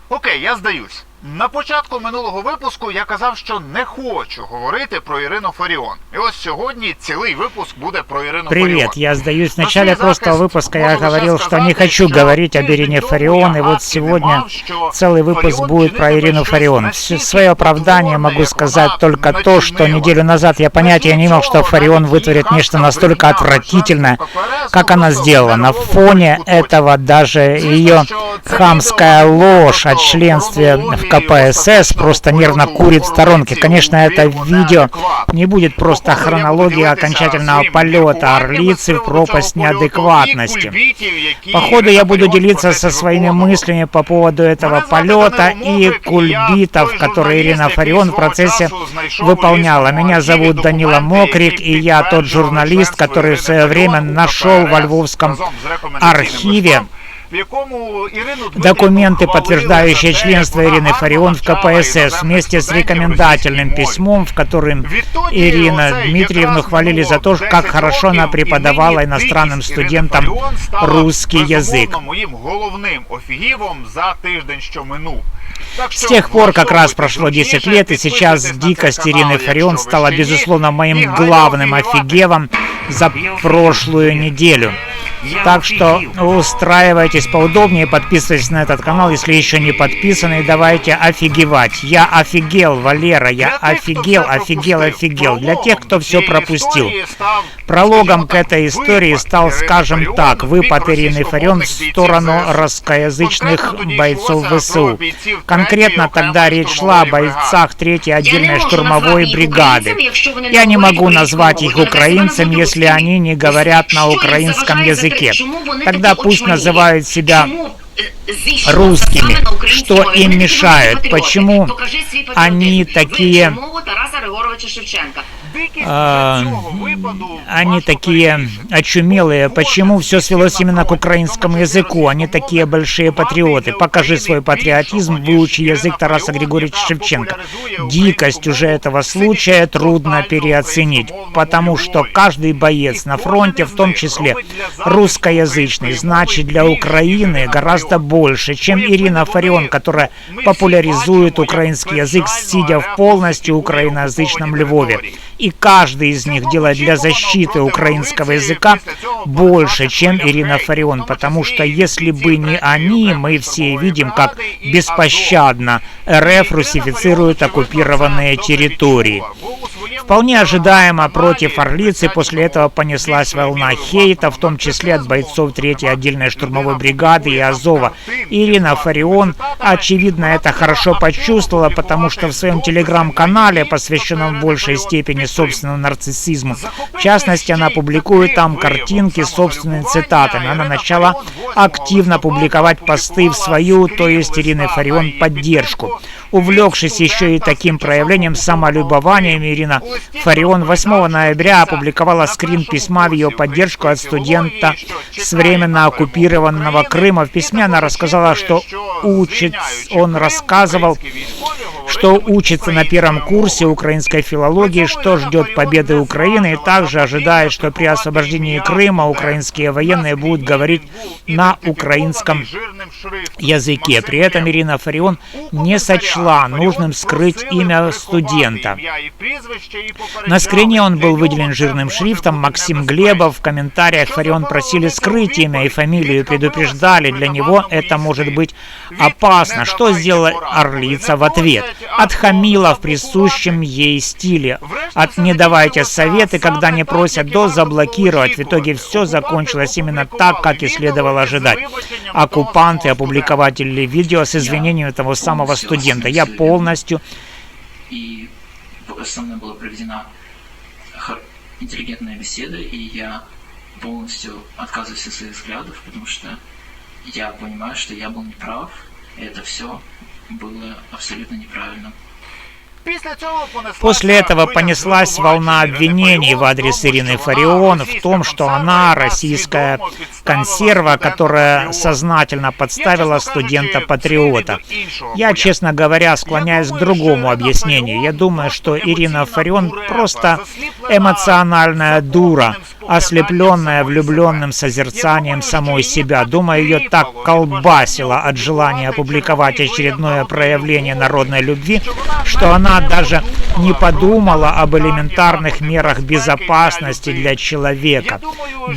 Окей, я здаюсь. На початку минулого випуску я казав, що не хочу говорити про Ірину Фаріон. И ось сьогодні цілий выпуск буде про Ирину Фаріон. Привет, я сдаюсь. В начале прошлого выпуска я говорил, что не хочу говорить об Ирине Фаріон, и вот сегодня целый выпуск будет про Ирину Фаріон. В свое оправдание могу сказать только то, что неделю назад я понятия не имел, что Фаріон вытворит нечто настолько отвратительное, как она сделала. На фоне этого даже ее хамская ложь о членстве в КПСС просто нервно курит в сторонке. Конечно, это видео не будет просто хронология окончательного полета орлицы в пропасть неадекватности. Походу, я буду делиться со своими мыслями по поводу этого полета и кульбитов, которые Ирина Фаріон в процессе выполняла. Меня зовут Данила Мокрик, и я тот журналист, который в свое время нашел во Львовском архиве документы, подтверждающие членство Ирины Фаріон в КПСС, вместе с рекомендательным письмом, в котором Ирину Дмитриевну хвалили за то, как хорошо она преподавала иностранным студентам русский язык. С тех пор как раз прошло 10 лет, и сейчас дикость Ирины Фаріон стала, безусловно, моим главным офигевом за прошлую неделю. Так что устраивайтесь поудобнее, подписывайтесь на этот канал, если еще не подписаны, и давайте офигевать. Я офигел, Валера, я офигел. Для тех, кто все пропустил. Прологом к этой истории стал, скажем так, выпад Ирины Фаріон в сторону русскоязычных бойцов ВСУ. Конкретно тогда речь шла о бойцах 3-й отдельной штурмовой бригады. Я не могу назвать их украинцами, если они не говорят на украинском языке. Тогда пусть называют себя русскими. Что им мешает? Почему они такие... Они такие очумелые. Почему все свелось именно к украинскому языку? Они такие большие патриоты. Покажи свой патриотизм, выучи язык Тараса Григорьевича Шевченко. Дикость уже этого случая трудно переоценить, потому что каждый боец на фронте, в том числе русскоязычный, значит для Украины гораздо больше, чем Ирина Фаріон, которая популяризует украинский язык, сидя в полностью украиноязычном Львове. И каждый из них делает для защиты украинского языка больше, чем Ирина Фаріон, потому что если бы не они, мы все видим, как беспощадно РФ русифицирует оккупированные территории. Вполне ожидаемо против Орлицы после этого понеслась волна хейта, в том числе от бойцов 3-й отдельной штурмовой бригады и Азова. Ирина Фаріон, очевидно, это хорошо почувствовала, потому что в своем телеграм-канале, посвященном в большей степени собственному нарциссизму, в частности, она публикует там картинки с собственными цитатами. Она начала активно публиковать посты в свою, то есть Ирины Фаріон, поддержку. Увлекшись еще и таким проявлением самолюбования, Ирина Фаріон 8 ноября опубликовала скрин письма в ее поддержку от студента с временно оккупированного Крыма. В письме она рассказала, что учится на 1-м курсе украинской филологии, что ждет победы Украины, и также ожидает, что при освобождении Крыма украинские военные будут говорить на украинском языке. При этом Ирина Фаріон не сочла нужным скрыть имя студента. На скрине он был выделен жирным шрифтом Максим Глебов. В комментариях Фаріон просили скрыть имя и фамилию, предупреждали, для него это может быть опасно. Что сделала Орлица в ответ? Отхамила в присущем ей стиле. От «не давайте советы, когда не просят», до «заблокировать». В итоге все закончилось именно так, как и следовало ожидать. Оккупанты опубликовали видео с извинением того самого студента. Я полностью... И со мной была проведена интеллигентная беседа, и я полностью отказываюсь от своих взглядов, потому что я понимаю, что я был неправ, и это все было абсолютно неправильно. После этого понеслась волна обвинений в адрес Ирины Фаріон в том, что она российская консерва, которая сознательно подставила студента-патриота. Я, честно говоря, склоняюсь к другому объяснению. Я думаю, что Ирина Фаріон просто эмоциональная дура. ослепленная влюбленным созерцанием самой себя. Думаю, ее так колбасило от желания опубликовать очередное проявление народной любви, что она даже не подумала об элементарных мерах безопасности для человека.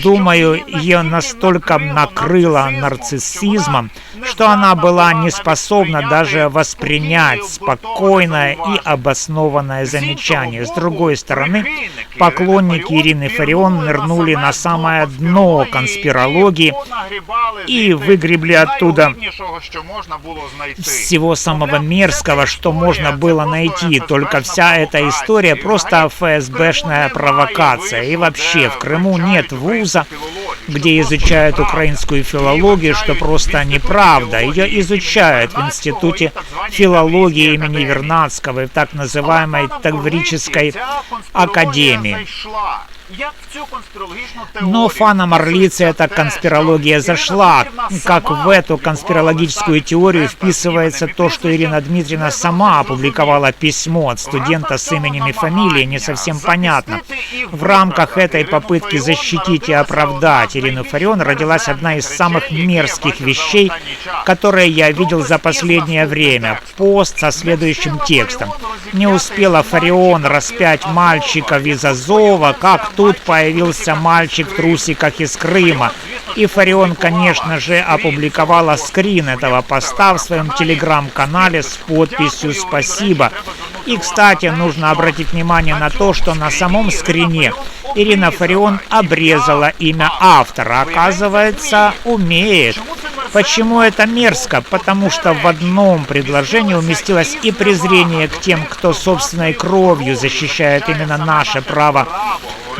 Думаю, ее настолько накрыло нарциссизмом, что она была не способна даже воспринять спокойное и обоснованное замечание. С другой стороны, поклонники Ирины Фарион нырнули на самое дно конспирологии и выгребли оттуда всего самого мерзкого, что можно было найти. Только вся эта история просто ФСБшная провокация. И вообще, в Крыму нет вуза, где изучают украинскую филологию, что просто неправда. Ее изучают в Институте филологии имени Вернадского и в так называемой Таврической академии. Но фанам Орлицы эта конспирология зашла. Как в эту конспирологическую теорию вписывается то, что Ирина Дмитриевна сама опубликовала письмо от студента с именем и фамилией, не совсем понятно. В рамках этой попытки защитить и оправдать Ирину Фарион родилась одна из самых мерзких вещей, которые я видел за последнее время. Пост со следующим текстом. Не успела Фарион распять мальчиков из Азова, как тут появился мальчик в трусиках из Крыма. И Фарион, конечно же, опубликовала скрин этого поста в своем телеграм-канале с подписью «Спасибо». И, кстати, нужно обратить внимание на то, что на самом скрине Ирина Фарион обрезала имя автора. Оказывается, умеет. Почему это мерзко? Потому что в одном предложении уместилось и презрение к тем, кто собственной кровью защищает именно наше право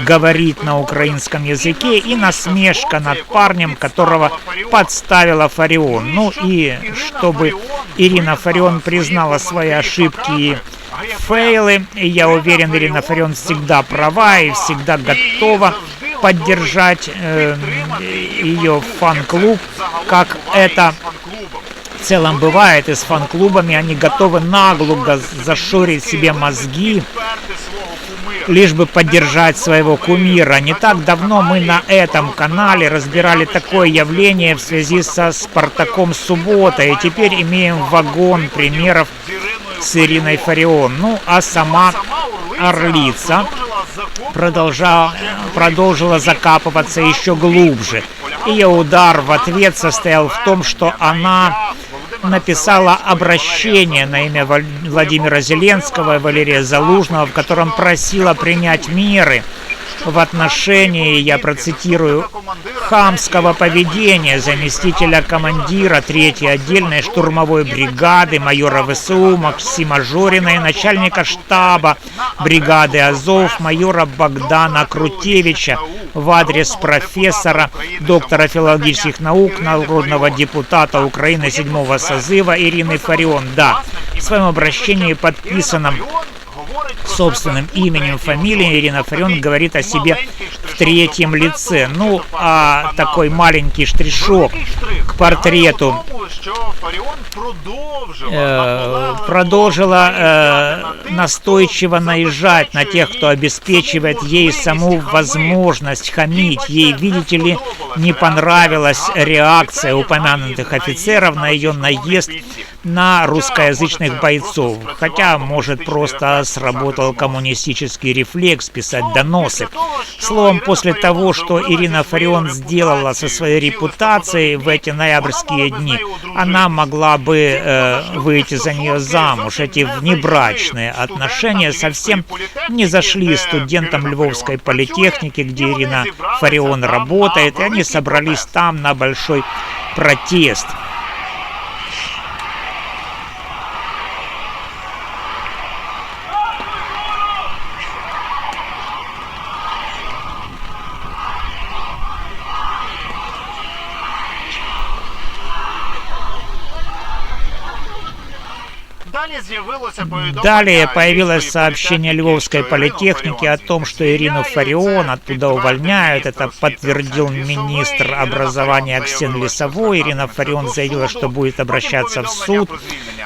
говорить на украинском языке, и насмешка над парнем, которого подставила Фарион. Ну и чтобы Ирина Фарион признала свои ошибки и фейлы, и я уверен, Ирина Фарион всегда права и всегда готова поддержать ее фан-клуб, как это в целом бывает и с фан-клубами. Они готовы наглухо зашорить себе мозги, лишь бы поддержать своего кумира. Не так давно мы на этом канале разбирали такое явление в связи со «Спартаком Суббота», и теперь имеем вагон примеров с Ириной Фарион. Ну, а сама Орлица продолжила закапываться еще глубже. Ее удар в ответ состоял в том, что она написала обращение на имя Владимира Зеленского и Валерия Залужного, в котором просила принять меры в отношении, я процитирую, хамского поведения заместителя командира 3-й отдельной штурмовой бригады майора ВСУ Максима Жорина и начальника штаба бригады Азов майора Богдана Крутевича в адрес профессора, доктора филологических наук, народного депутата Украины 7-го созыва Ирины Фарион. Да, в своем обращении, подписанном собственным именем, фамилией, Ирина Фарион говорит о себе в третьем лице. Ну, а такой маленький штришок к портрету продолжила настойчиво наезжать на тех, кто обеспечивает ей саму возможность хамить. Ей, видите ли, не понравилась реакция упомянутых офицеров на ее наезд на русскоязычных бойцов. Хотя, может, просто сработал коммунистический рефлекс писать доносы. Словом, после того, что Ирина Фарион сделала со своей репутацией в эти ноябрьские дни, она могла бы выйти за нее замуж. Эти внебрачные отношения совсем не зашли студентам Львовской политехники, где Ирина Фарион работает, и они собрались там на большой протест. Далее появилось сообщение Львовской политехники о том, что Ирину Фарион оттуда увольняют. Это подтвердил министр образования Оксен Лисовой. Ирина Фарион заявила, что будет обращаться в суд.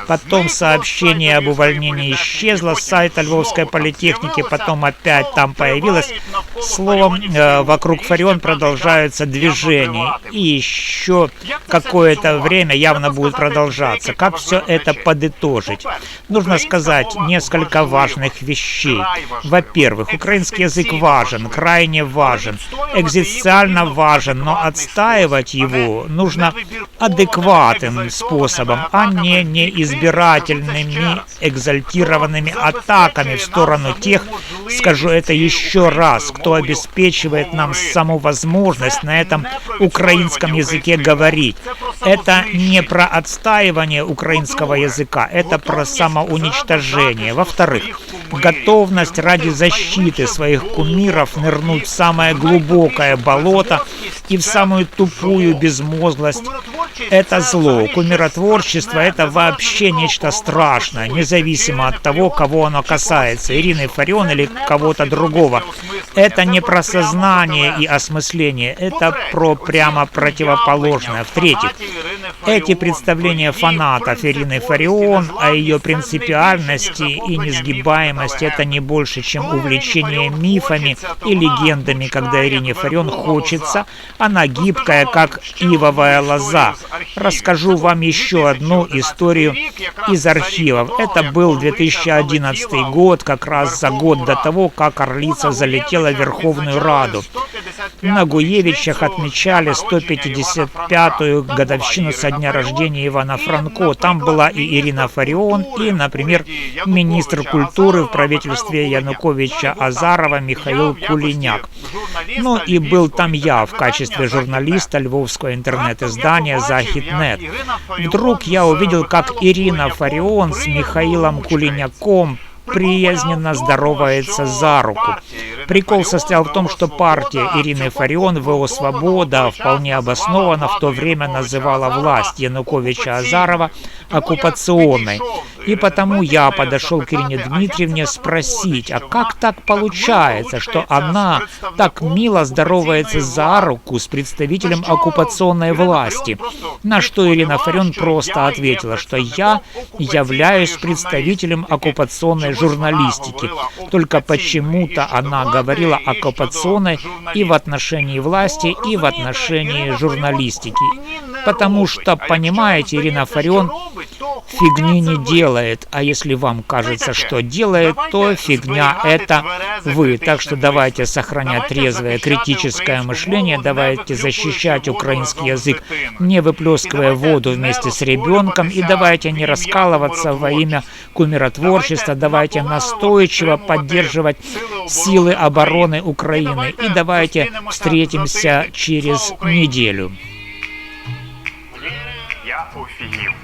Потом сообщение об увольнении исчезло с сайта Львовской политехники, потом опять там появилось. Словом, вокруг Фарион продолжаются движения. И еще какое-то время явно будет продолжаться. Как все это подытожить? Нужно сказать несколько важных вещей. Во-первых, украинский язык важен, крайне важен, экзистенциально важен, но отстаивать его нужно адекватным способом, а не неизбирательными, экзальтированными атаками в сторону тех, скажу это еще раз, кто обеспечивает нам саму возможность на этом украинском языке говорить. Это не про отстаивание украинского языка, это про самоуничтожение. Во-вторых, готовность ради защиты своих кумиров нырнуть в самое глубокое болото и в самую тупую безмозглость. Это зло. Кумиротворчество — это вообще нечто страшное, независимо от того, кого оно касается, Ирины Фарион или кого-то другого. Это не про сознание и осмысление, это про прямо противоположное. В-третьих, эти представления фанатов Ирины Фарион о ее принципиальности и несгибаемости — это не больше, чем увлечение мифами и легендами, когда Ирине Фарион хочется, она гибкая, как ивовая лоза. Расскажу вам еще одну историю из архивов. Это был 2011 год, как раз за год до того, как Орлица залетела в Верховную Раду. На Гуевичах отмечали 155-ю годовщину со дня рождения Ивана Франко. Там была и Ирина Фарион, и, например, министр культуры в правительстве Януковича Азарова Михаил Кулиняк. Ну и был там я в качестве журналиста львовского интернет-издания «Захиднет». Вдруг я увидел, как Ирина Фарион с Михаилом Кулиняком приязненно здоровается за руку. Прикол состоял в том, что партия Ирины Фарион ВО «Свобода» вполне обоснованно в то время называла власть Януковича Азарова оккупационной. И потому я подошел к Ирине Дмитриевне спросить, а как так получается, что она так мило здоровается за руку с представителем оккупационной власти? На что Ирина Фарион просто ответила, что я являюсь представителем оккупационной журналистики. Только почему-то она говорила оккупационной и в отношении власти, и в отношении журналистики. Потому что, понимаете, Ирина Фарион фигни не делает, а если вам кажется, что делает, то фигня — это вы. Так что давайте сохранять трезвое критическое мышление, давайте защищать украинский язык, не выплескивая воду вместе с ребенком, и давайте не раскалываться во имя кумиротворчества, давайте настойчиво поддерживать силы обороны Украины, и давайте встретимся через неделю. Я офігів.